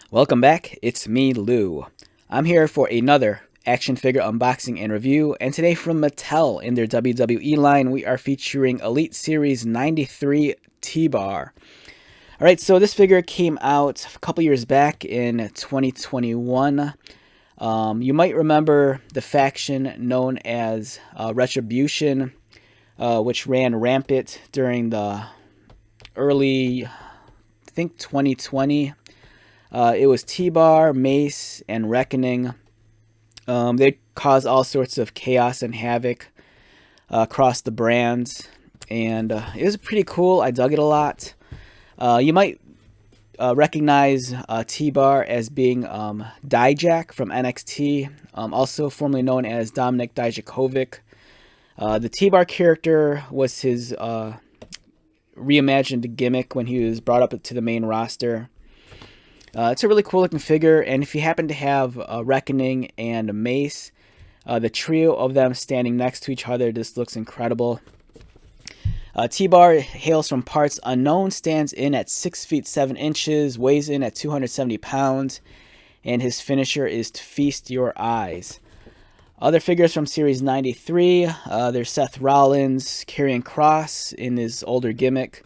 Welcome back, it's me, Lou. I'm here for another action figure unboxing and review, and today from Mattel in their WWE line, we are featuring Elite Series 93 T-Bar. Alright, so this figure came out a couple years back in 2021. You might remember the faction known as Retribution, which ran rampant during the early, I think 2020. It was T-Bar, Mace, and Reckoning. They caused all sorts of chaos and havoc across the brands, and it was pretty cool. I dug it a lot. You might recognize T-Bar as being Dijak from NXT, also formerly known as Dominik Dijakovic. The T-Bar character was his reimagined gimmick when he was brought up to the main roster. It's a really cool looking figure, and if you happen to have Reckoning and Mace, the trio of them standing next to each other just looks incredible. T-Bar hails from parts unknown, stands in at 6 feet 7 inches, weighs in at 270 pounds, and his finisher is to feast your eyes. Other figures from Series 93, there's Seth Rollins, Karrion Kross in his older gimmick,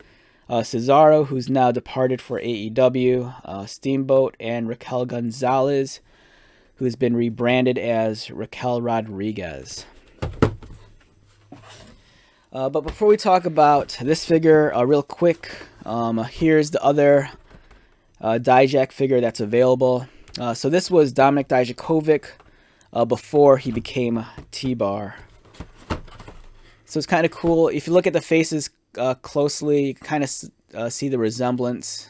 Cesaro, who's now departed for AEW, Steamboat, and Raquel Gonzalez, who's been rebranded as Raquel Rodriguez. But before we talk about this figure, real quick, here's the other Dijak figure that's available. So this was Dominik Dijakovic before he became T-Bar. So it's kind of cool. If you look at the faces closely, you kind of see the resemblance.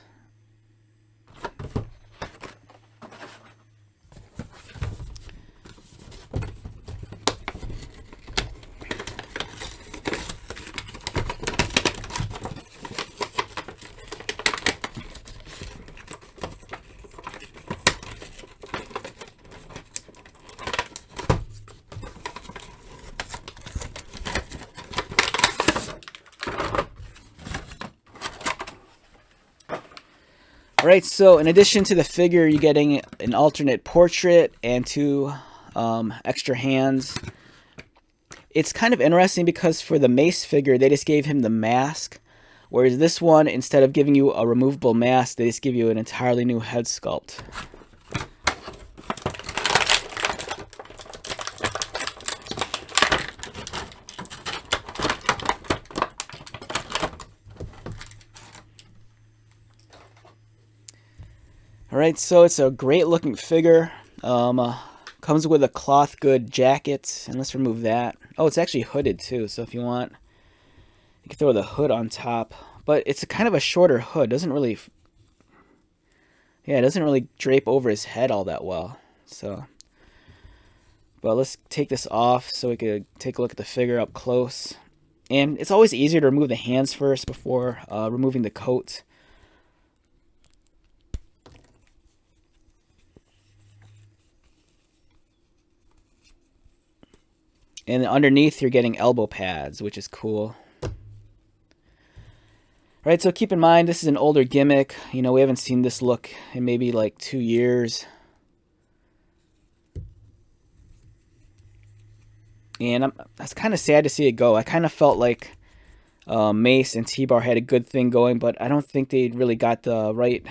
Alright, so in addition to the figure, you're getting an alternate portrait and two extra hands. It's kind of interesting because for the Mace figure, they just gave him the mask, whereas this one, instead of giving you a removable mask, they just give you an entirely new head sculpt. Alright, so it's a great looking figure. Comes with a cloth good jacket, and let's remove that. Oh, it's actually hooded too, so if you want, you can throw the hood on top. But it's a kind of a shorter hood. It doesn't really drape over his head all that well. So, but let's take this off so we could take a look at the figure up close. And it's always easier to remove the hands first before removing the coat. And underneath, you're getting elbow pads, which is cool. Right, so keep in mind, this is an older gimmick. You know, we haven't seen this look in maybe like 2 years. And that's kind of sad to see it go. I kind of felt like Mace and T-Bar had a good thing going, but I don't think they really got the right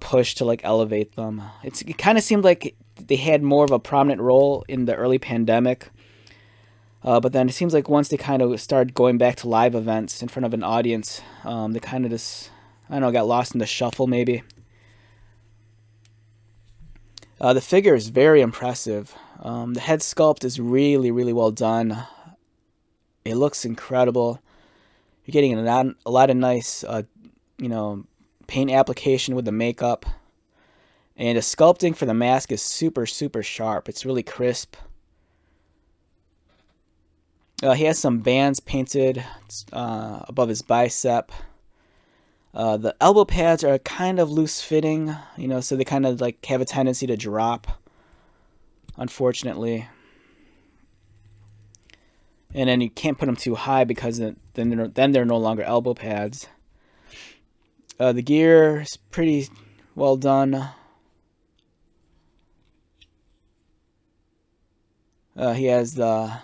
push to like elevate them. It kind of seemed like they had more of a prominent role in the early pandemic, but then it seems like once they kind of started going back to live events in front of an audience, they kind of just, I don't know, got lost in the shuffle maybe. The figure is very impressive. The head sculpt is really, really well done. It looks incredible. You're getting a lot of nice, paint application with the makeup. And the sculpting for the mask is super, super sharp. It's really crisp. He has some bands painted above his bicep. The elbow pads are kind of loose fitting, so they kind of like have a tendency to drop, unfortunately. And then you can't put them too high because then they're no longer elbow pads. The gear is pretty Well done. He has the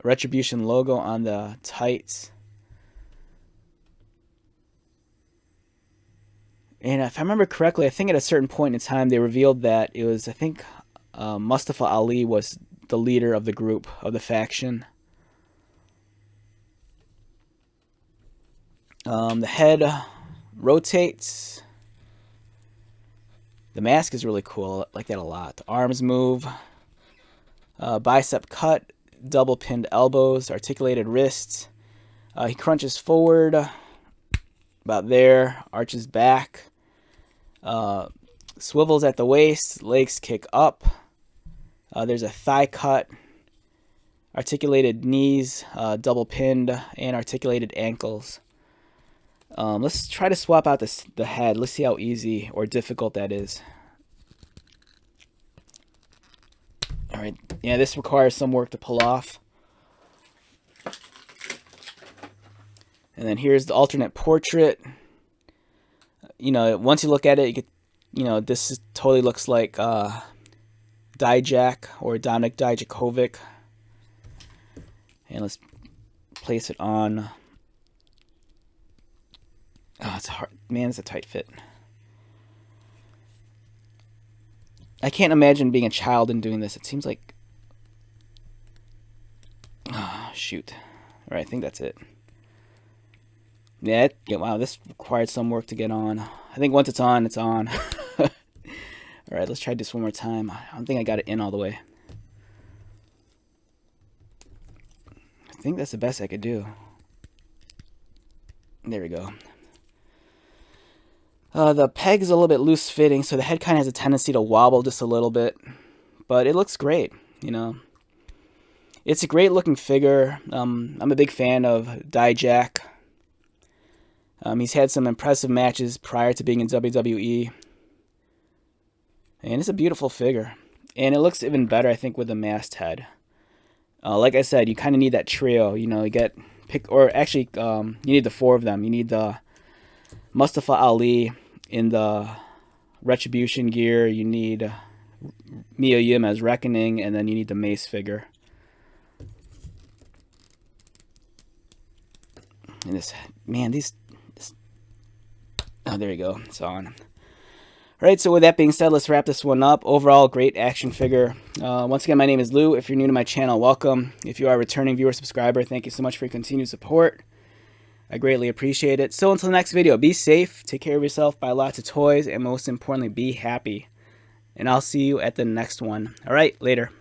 Retribution logo on the tights. And if I remember correctly, I think at a certain point in time they revealed that it was, I think, Mustafa Ali was the leader of the group, of the faction. The head rotates. The mask is really cool. I like that a lot. The arms move. Bicep cut. Double pinned elbows. Articulated wrists. He crunches forward. About there. Arches back. Swivels at the waist. Legs kick up. There's a thigh cut. Articulated knees. Double pinned. And articulated ankles. Let's try to swap out the head. Let's see how easy or difficult that is. Alright, yeah, this requires some work to pull off. And then here's the alternate portrait. You know, once you look at it, you get, you know, this totally looks like Dijak or Dominik Dijakovic. And let's place it on. Oh, it's hard. Man, it's a tight fit. I can't imagine being a child and doing this. It seems like... Oh, shoot. All right, I think that's it. Yeah, wow, this required some work to get on. I think once it's on, it's on. All right, let's try this one more time. I don't think I got it in all the way. I think that's the best I could do. There we go. The peg is a little bit loose fitting, so the head kind of has a tendency to wobble just a little bit. But it looks great, you know. It's a great looking figure. I'm a big fan of Dijak. He's had some impressive matches prior to being in WWE. And it's a beautiful figure. And it looks even better, I think, with the masked head. Like I said, you kind of need that trio. You know, you get... you need the four of them. You need the Mustafa Ali in the Retribution gear. You need Mia Yim as Reckoning, and then you need the Mace figure. And this, man, oh, there you go. It's on. Alright, so with that being said, let's wrap this one up. Overall, great action figure. Once again, my name is Lou. If you're new to my channel, welcome. If you are a returning viewer subscriber, thank you so much for your continued support. I greatly appreciate it. So until the next video, be safe, take care of yourself, buy lots of toys, and most importantly, be happy. And I'll see you at the next one. Alright, later.